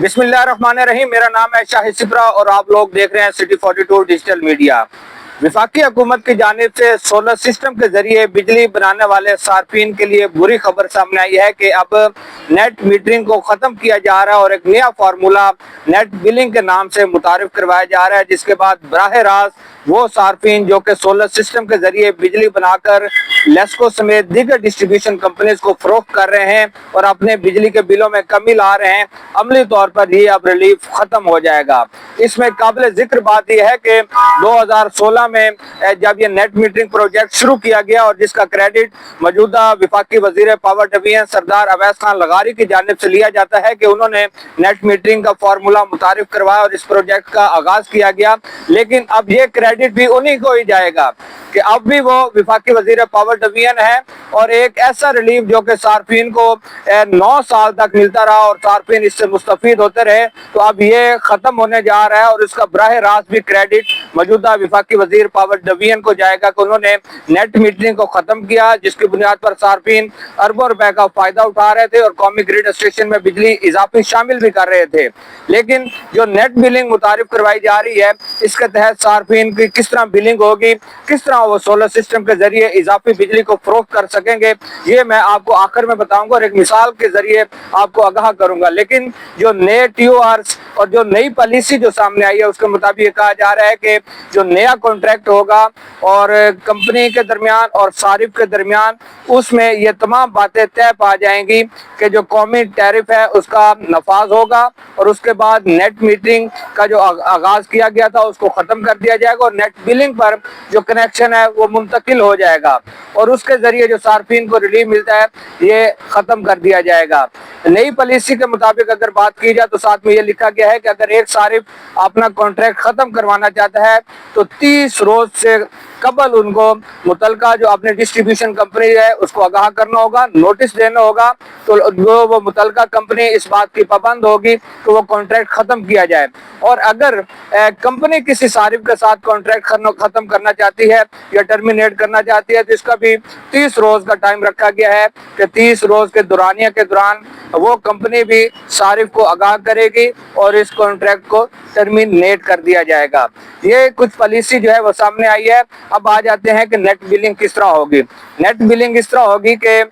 بسم اللہ الرحمن الرحیم. میرا نام ہے شاہد سپرا اور آپ لوگ دیکھ رہے ہیں سٹی 42 ڈیجیٹل میڈیا. وفاقی حکومت کی جانب سے سولر سسٹم کے ذریعے بجلی بنانے والے صارفین کے لیے بری خبر سامنے آئی ہے کہ اب نیٹ میٹرنگ کو ختم کیا جا رہا ہے اور ایک نیا فارمولا نیٹ بلنگ کے نام سے متعارف کروایا جا رہا ہے، جس کے بعد براہ راست وہ صارفین جو کہ سولر سسٹم کے ذریعے بجلی بنا کر لیسکو سمیت دیگر ڈسٹریبیوشن کمپنیز کو فروخت کر رہے ہیں اور اپنے بجلی کے بلوں میں کمی لا رہے ہیں، عملی طور پر یہ اب ریلیف ختم ہو جائے گا. اس میں قابل ذکر بات یہ ہے کہ 2016 میں جب یہ نیٹ میٹرنگ پروجیکٹ شروع کیا گیا اور جس کا کریڈٹ موجودہ وفاقی وزیر پاور ڈویژن سردار اویس خان لغاری کی جانب سے لیا جاتا ہے کہ انہوں نے نیٹ میٹرنگ کا فارمولا متعارف کروایا اور اس پروجیکٹ کا آغاز کیا گیا. لیکن اب یہ کریڈٹ بھی انہی کو ہی جائے گا کہ اب بھی وہ وفاقی وزیر پاور ڈویژن ہے اور ایک ایسا ریلیف جو کہ صارفین کو 9 سال تک ملتا رہا اور صارفین اس سے مستفید ہوتے رہے، تو اب یہ ختم ہونے جا رہا ہے اور اس کا براہ راست بھی کریڈٹ موجودہ وفاقی وزیر پاور ڈویژن کو جائے گا کہ انہوں نے نیٹ میٹرنگ کو ختم کیا، جس کی بنیاد پر صارفین اربوں روپے کا فائدہ اٹھا رہے تھے اور قومی گریڈ اسٹیشن میں بجلی اضافی شامل بھی کر رہے تھے. لیکن جو نیٹ بلنگ متعارف کروائی جا رہی ہے، اس کے تحت صارفین کی کس طرح بلنگ ہوگی، کس طرح وہ سولر سسٹم کے ذریعے اضافی بجلی کو فروخت کر سکیں گے، یہ میں آپ کو آخر میں بتاؤں گا اور ایک مثال کے ذریعے آپ کو آگاہ کروں گا. لیکن جو نئے ٹیو آرز اور جو نئی پالیسی جو سامنے آئی ہے اس کے مطابق یہ کہا جا رہا ہے کہ جو نیا کانٹریکٹ ہوگا اور کمپنی کے درمیان اور صارف کے درمیان، اس میں یہ تمام باتیں طے پا جائیں گی کہ جو قومی ٹیرف ہے اس کا نفاذ ہوگا اور اس کے بعد نیٹ میٹرنگ کا جو آغاز کیا گیا تھا اس کو ختم کر دیا جائے گا اور نیٹ بلنگ پر جو کنیکشن ہے وہ منتقل ہو جائے گا اور اس کے ذریعے جو صارفین کو ریلیف ملتا ہے یہ ختم کر دیا جائے گا. نئی پالیسی کے مطابق اگر بات کی جائے تو ساتھ میں یہ لکھا گیا ہے کہ اگر ایک صارف اپنا کانٹریکٹ ختم کروانا چاہتا ہے تو 30 روز سے قبل ان کو متعلقہ جو اپنے ڈسٹریبیوشن کمپنی ہے اس کو آگاہ کرنا ہوگا، نوٹس دینا ہوگا، تو وہ متعلقہ کمپنی اس بات کی پابند ہوگی کہ وہ کانٹریکٹ ختم کیا جائے. اور اگر کمپنی کسی صارف کے ساتھ کانٹریکٹ ختم کرنا چاہتی ہے یا ٹرمینیٹ کرنا چاہتی ہے تو اس کا بھی 30 روز کا ٹائم رکھا گیا ہے کہ 30 روز کے دورانیہ کے دوران وہ کمپنی بھی صارف کو آگاہ کرے گی اور اس کانٹریکٹ کو ٹرمینیٹ کر دیا جائے گا. یہ کچھ پالیسی جو ہے وہ سامنے آئی ہے. اب آ جاتے ہیں کہ نیٹ بلنگ کس طرح ہوگی. نیٹ بلنگ اس طرح ہوگی کہ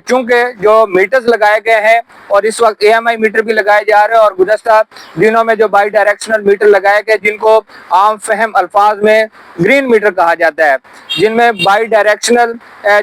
چونکہ جو میٹرز لگائے گئے ہیں اور اس وقت اے ایم آئی میٹر بھی لگائے جا رہے ہیں اور گزشتہ دنوں میں جو بائی ڈائریکشنل میٹر لگائے گئے جن کو عام فہم الفاظ میں گرین میٹر کہا جاتا ہے، جن میں بائی ڈائریکشنل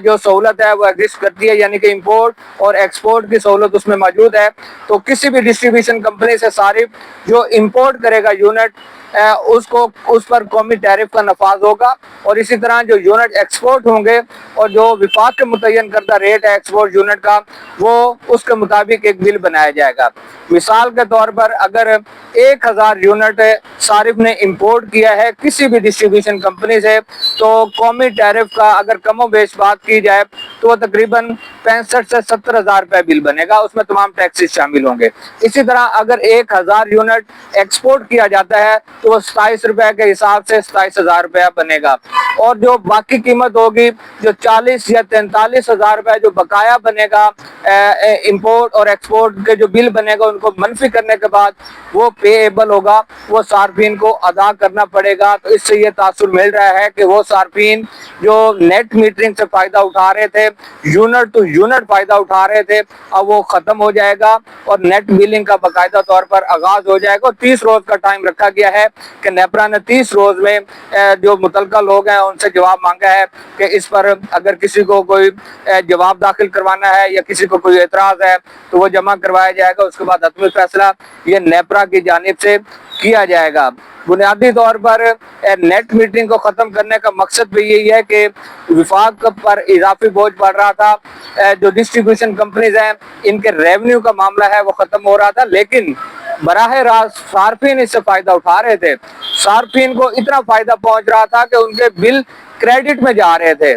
جو سہولت ہے وہ ایگزسٹ کرتی ہے، یعنی کہ امپورٹ اور ایکسپورٹ کی سہولت اس میں موجود ہے. تو کسی بھی ڈسٹریبیوشن کمپنی سے صارف جو امپورٹ کرے گا یونٹ اس پر قومی ٹیرف کا نفاذ ہوگا اور اسی طرح جو یونٹ ایکسپورٹ ہوں گے اور جو وفاق کے متعین کردہ ریٹ ہے ایکسپورٹ یونٹ کا وہ اس کے مطابق ایک بل بنایا جائے گا. مثال کے طور پر اگر 1000 یونٹ صارف نے امپورٹ کیا ہے کسی بھی ڈسٹریبیوشن کمپنی سے تو قومی ٹیرف کا اگر کم و بیش بات کی جائے تو وہ تقریباً 65 سے 70 ہزار روپے بل بنے گا، اس میں تمام ٹیکسز شامل ہوں گے. اسی طرح اگر 1000 یونٹ ایکسپورٹ کیا جاتا ہے تو وہ 27 روپے کے حساب سے 27,000 روپے بنے گا اور جو باقی قیمت ہوگی جو 40 یا 43 ہزار روپے جو بقایا بنے گا امپورٹ اور ایکسپورٹ کے جو بل بنے گا ان کو منفی کرنے کے بعد وہ پے ایبل ہوگا، وہ صارفین کو ادا کرنا پڑے گا. تو اس سے یہ تاثر مل رہا ہے کہ وہ صارفین جو نیٹ میٹرنگ سے فائدہ اٹھا رہے تھے، یونٹ ٹو یونٹ فائدہ اٹھا رہے تھے، اب وہ ختم ہو جائے گا اور نیٹ بلنگ کا باقاعدہ طور پر آغاز ہو جائے گا. 30 روز کا ٹائم رکھا گیا ہے کہ نیپرا نے 30 روز میں جو متعلقہ لوگ ہیں ان سے جواب مانگا ہے کہ اس پر اگر کسی کو کوئی جواب داخل کروانا ہے یا کسی کو کوئی اعتراض ہے تو وہ جمع کروایا جائے گا. اس کے بعد حتمی فیصلہ یہ نیپرا کی جانب سے کیا جائے گا. بنیادی طور پر نیٹ میٹرنگ کو ختم کرنے کا مقصد بھی یہی ہے کہ وفاق پر اضافی بوجھ پڑ رہا تھا، جو ڈسٹریبیوشن کمپنیز ہیں ان کے ریونیو کا معاملہ ہے وہ ختم ہو رہا تھا، لیکن براہ راست صارفین اس سے فائدہ اٹھا رہے تھے. صارفین کو اتنا فائدہ پہنچ رہا تھا کہ ان کے بل کریڈٹ میں جا رہے تھے